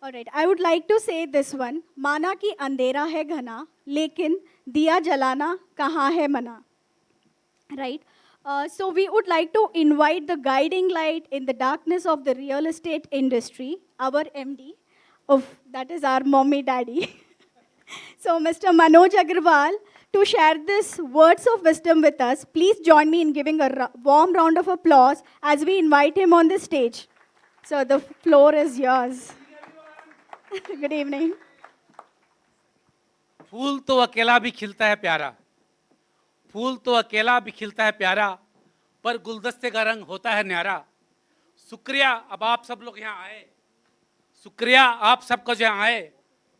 Alright, I would like to say this one. माना कि अंधेरा है घना, लेकिन दिया जलाना कहाँ है मना. Right? So we would like to invite the guiding light in the darkness of the real estate industry, our MD, of that is our mommy daddy. So Mr. Manoj Agarwal, to share this words of wisdom with us, please join me in giving a warm round of applause as we invite him on the stage. So the floor is yours. Good evening. फूल तो अकेला भी खिलता है प्यारा, फूल तो अकेला भी खिलता है प्यारा, पर गुलदस्ते का रंग होता है न्यारा. शुक्रिया अब आप सब लोग यहाँ आए, शुक्रिया आप सबको जो यहाँ आए.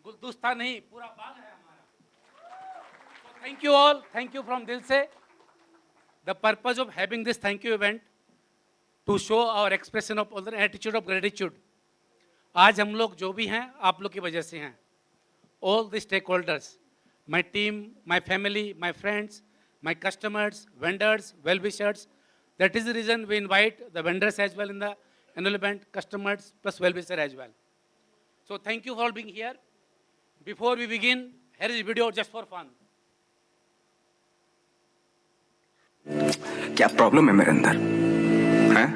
गुलदस्ता नहीं पूरा बाग है हमारा. Thank you all, thank you from दिल से. The purpose of having this thank you event to show our expression of attitude of gratitude. आज हम लोग जो भी हैं आप लोग की वजह से हैं. All the stakeholders, my team, my family, my friends, my customers, vendors, well-wishers. That is the reason we invite the vendors as well in the annual event, customers plus well-wisher as well. So thank you for all being here. Before we begin, here is a video just for fun. क्या problem है मेरे अंदर हैं?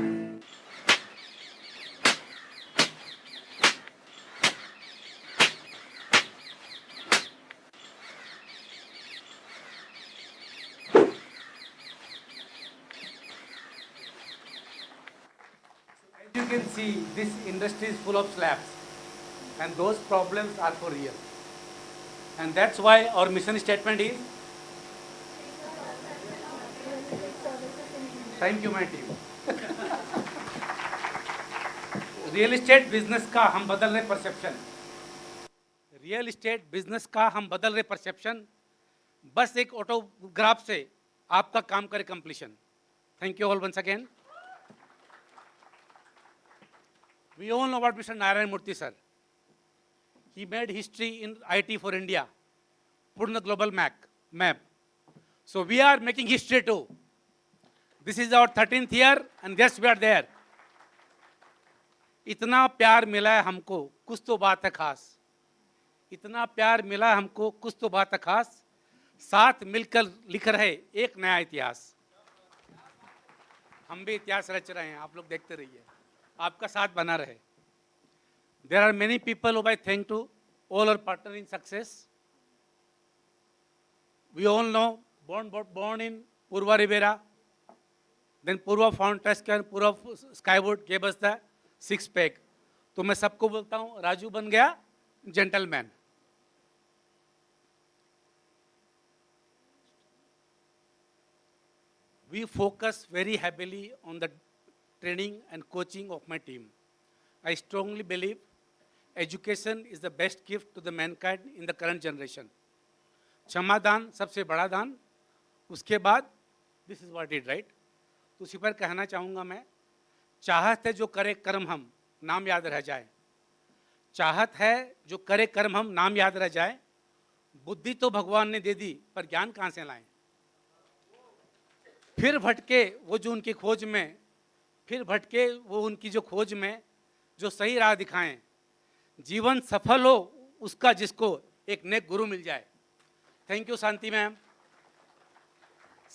As you can see, this industry is full of slabs, and those problems are for real. And that's why our mission statement is, thank you my team. Real estate business का हम बदल रहे perception, real estate business का हम बदल रहे perception. बस एक ऑटोग्राफ से आपका काम करे completion. Thank you all once again. We all know about Mr. Narayan Murthy sir. He made history in IT for India, put on the global map. So we are making history too. This is our 13th year and yes, we are there. इतना प्यार मिला है हमको, कुछ तो बात है खास. इतना प्यार मिला है हमको, कुछ तो बात है खास. साथ मिलकर लिख रहे एक नया इतिहास. हम भी इतिहास रच रहे हैं, आप लोग देखते रहिए. आपका साथ बना रहे. There are many people who I thank to, all our partner in success. We all know, born in Purva Rivera, then Purva found Tuscan, Purva Skywood gave us the six pack. तो मैं सबको बोलता हूँ, राजू बन गया gentleman. We focus very heavily on the training and coaching of my team. I strongly believe education is the best gift to the mankind in the current generation. क्षमा दान सबसे बड़ा दान. उसके बाद this is what it right. तो उसी पर कहना चाहूँगा मैं, चाहत है जो करे कर्म हम नाम याद रह जाए. चाहत है जो करे कर्म हम नाम याद रह जाए. बुद्धि तो भगवान ने दे दी पर ज्ञान कहाँ से लाएं. फिर भटके वो जो उनकी खोज में, फिर भटके वो उनकी जो खोज में जो सही राह दिखाएं. जीवन सफल हो उसका जिसको एक नेक गुरु मिल जाए. Thank you Shanti ma'am.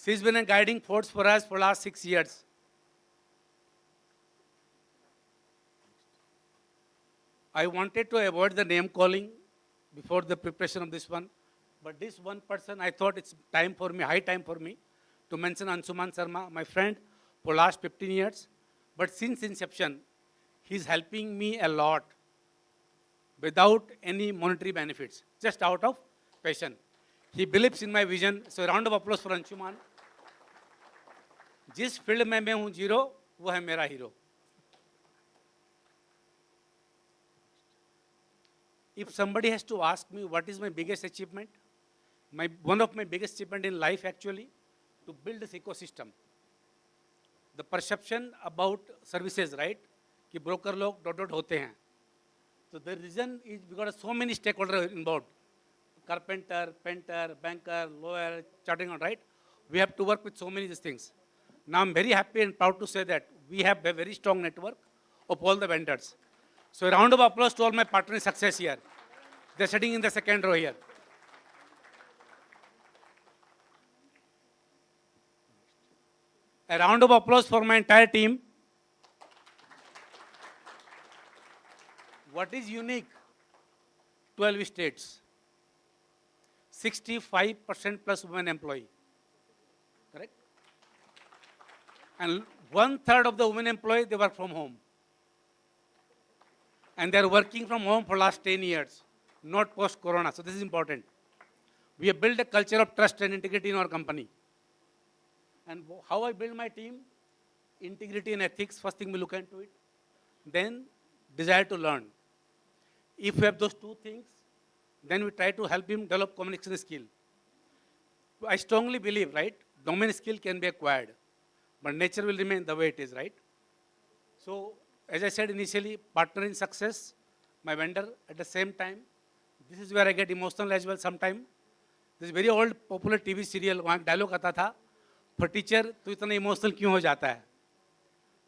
She is been a guiding force for us for last 6 years. I wanted to avoid the name calling before the preparation of this one, but this one person I thought it's time for me, high time for me to mention Anshuman Sharma, my friend for last 15 years. But since inception, he's helping me a lot without any monetary benefits, just out of passion. He believes in my vision. So round of applause for Anshuman. जिस field में मैं हूँ zero, वो है मेरा hero. If somebody has to ask me what is my biggest achievement, one of my biggest achievement in life actually, to build this ecosystem. The perception about services, right? कि broker लोग dot होते हैं. So the reason is because so many stakeholders involved. Carpenter, painter, banker, lawyer, charting on, right? We have to work with so many these things. Now I'm very happy and proud to say that we have a very strong network of all the vendors. So a round of applause to all my partner in success here. They're sitting in the second row here. A round of applause for my entire team. What is unique? 12 states. 65% plus women employee. Correct? And 1/3 of the women employee, they work from home. And they're working from home for last 10 years, not post-corona. So this is important. We have built a culture of trust and integrity in our company. And how I build my team? Integrity and ethics, first thing we look into it. Then desire to learn. If we have those two things, then we try to help him develop communication skill. I strongly believe, right, domain skill can be acquired, but nature will remain the way it is, right? So, as I said initially, partner in success, my vendor at the same time. This is where I get emotional as well sometime. This very old popular TV serial, वहाँ dialogue आता था, for teacher, तो इतना emotional क्यों हो जाता है?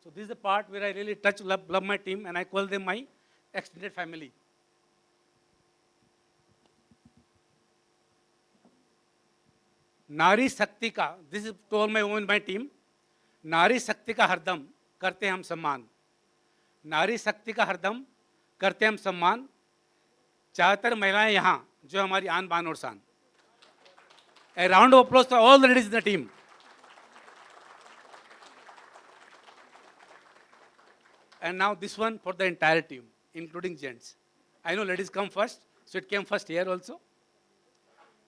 So this is the part where I really touch, love my team, and I call them my extended family. नारी शक्ति का, this is to all my women my team, नारी शक्ति का हरदम करते हम सम्मान, नारी शक्ति का हरदम करते हम सम्मान, ज़्यादातर महिलाएं यहाँ जो हमारी आन बान और शान. A round of applause for all the ladies in the team. And now this one for the entire team, including gents. I know ladies come first, so it came first here also.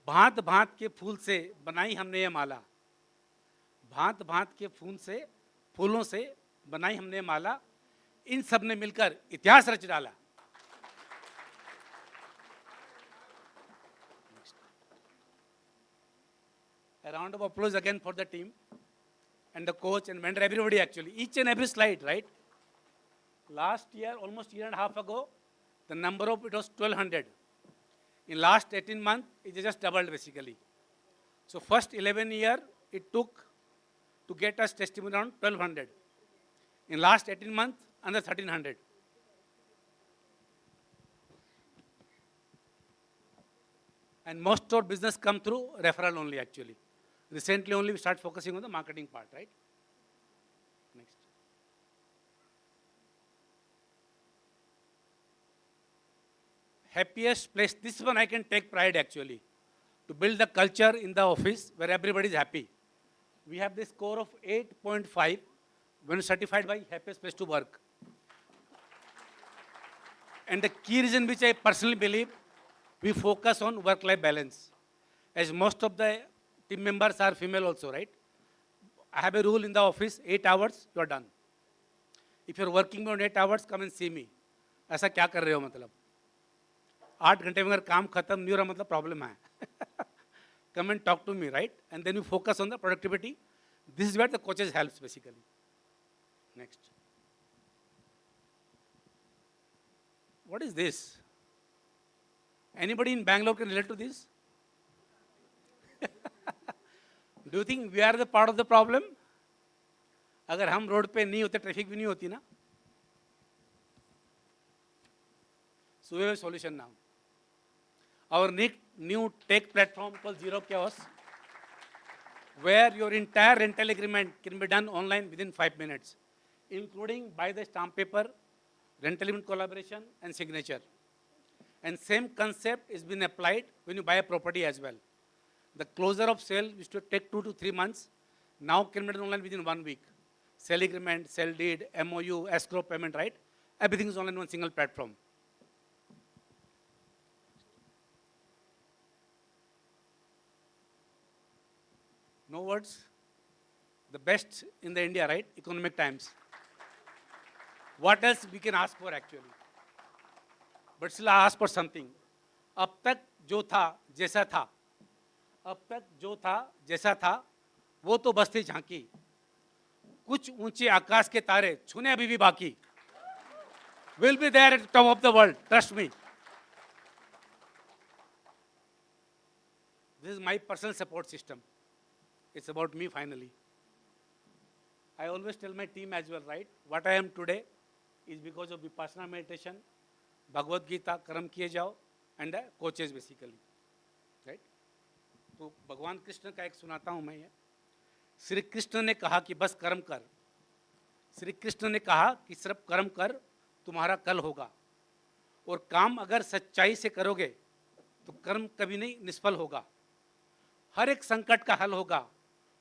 भांत भांत के फूल से बनाई हमने ये माला, भांत भांत के फूलों से बनाई हमने माला, इन सब ने मिलकर इतिहास रच डाला. A round of applause again for the team and the coach and vendor, everybody actually, each and every slide, right? Last year, almost a year and a half ago, the number of it was 1,200. In last 18 months, it just doubled basically. So first 11 year, it took to get us testimony around 1,200. In last 18 months, under 1,300. And most of business come through referral only actually. Recently only we start focusing on the marketing part, right? Next. Happiest place, this one I can take pride actually. To build the culture in the office where everybody is happy. We have this score of 8.5 when certified by Happiest Place to Work. And the key reason which I personally believe, we focus on work-life balance. As most of the team members are female also, right? I have a rule in the office, 8 hours, you are done. If you are working on 8 hours, come and see me. ऐसा क्या कर रहे हो मतलब? 8 घंटे में अगर काम खत्म नहीं हो रहा मतलब प्रॉब्लम है. Come and talk to me, right? And then we focus on the productivity. This is where the coaches helps basically. Next. What is this? Anybody in Bangalore can relate to this? Do you think we are the part of the problem? अगर हम road पे नहीं होते traffic भी नहीं होती ना. So we have a solution now. Our new tech platform called Zero Chaos, where your entire rental agreement can be done online within 5 minutes, including buy the stamp paper, rental agreement collaboration, and signature. And same concept is been applied when you buy a property as well. The closure of sale used to take 2 to 3 months. Now can be done online within 1 week. Sale agreement, sale deed, MOU, escrow payment, right? Everything is online on one single platform. No words. The best in the India, right? Economic Times. What else we can ask for actually? But still I ask for something. अब तक जो था जैसा था, अब तक जो था जैसा था, वो तो बस थी झांकी. कुछ ऊंचे आकाश के तारे छूने अभी भी बाकी. Will be there at the top of the world. Trust me. This is my personal support system. It's about me finally. I always tell my team as well, right? What I am today, is because of vipassana meditation, Bhagavad Gita, कर्म किए जाओ, and coaches basically, right? तो भगवान कृष्ण का एक सुनाता हूँ मैं ये। श्री कृष्ण ने कहा कि बस कर्म कर। श्री कृष्ण ने कहा कि सिर्फ कर्म कर, तुम्हारा कल होगा। और काम अगर सच्चाई से करोगे तो कर्म कभी नहीं निष्फल होगा। हर एक संकट का हल होगा।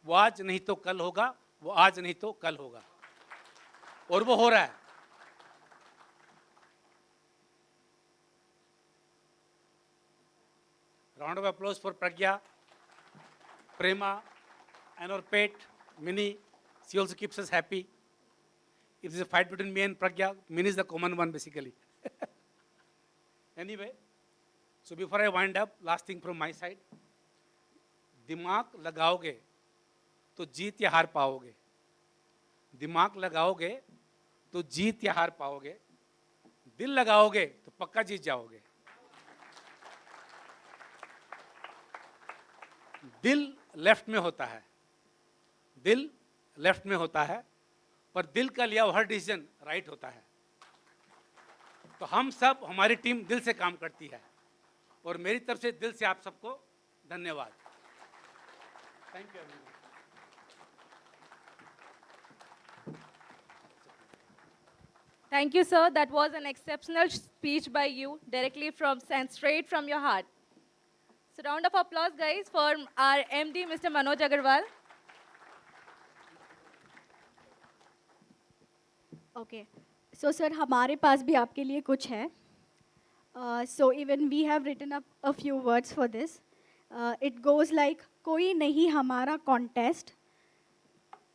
वो आज नहीं तो कल होगा, वो आज नहीं तो कल होगा, और वो हो रहा है। Round of applause for Pragya, Prema, and our pet, Minnie. She also keeps us happy. If there's a fight between me and Pragya, Minnie is the common one basically. Anyway, so before I wind up, last thing from my side. दिमाग लगाओगे तो जीत या हार पाओगे। दिमाग लगाओगे तो जीत या हार पाओगे। दिल लगाओगे तो पक्का जीत जाओगे। दिल लेफ्ट में होता है, दिल लेफ्ट में होता है, पर दिल का लिया हुआ हर डिसीजन राइट होता है। तो हम सब, हमारी टीम दिल से काम करती है, और मेरी तरफ से दिल से आप सबको धन्यवाद। Thank you everyone. Thank you, sir. That was an exceptional speech by you, directly from and straight from your heart. So, round of applause, guys, for our MD, Mr. Manoj Agarwal. Okay. So, sir, हमारे पास भी आपके लिए कुछ है. So, even we have written up a few words for this. It goes like, कोई नहीं हमारा contest,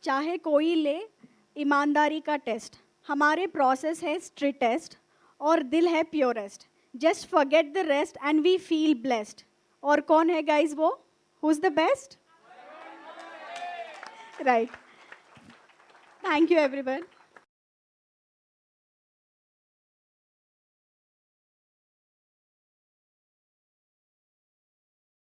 चाहे कोई ले ईमानदारी का टेस्ट, हमारे प्रोसेस है स्ट्रिक्टेस्ट और दिल है purest, just forget the rest and we feel blessed. और कौन है गाइज वो? Who is the best? Right. Thank you everyone.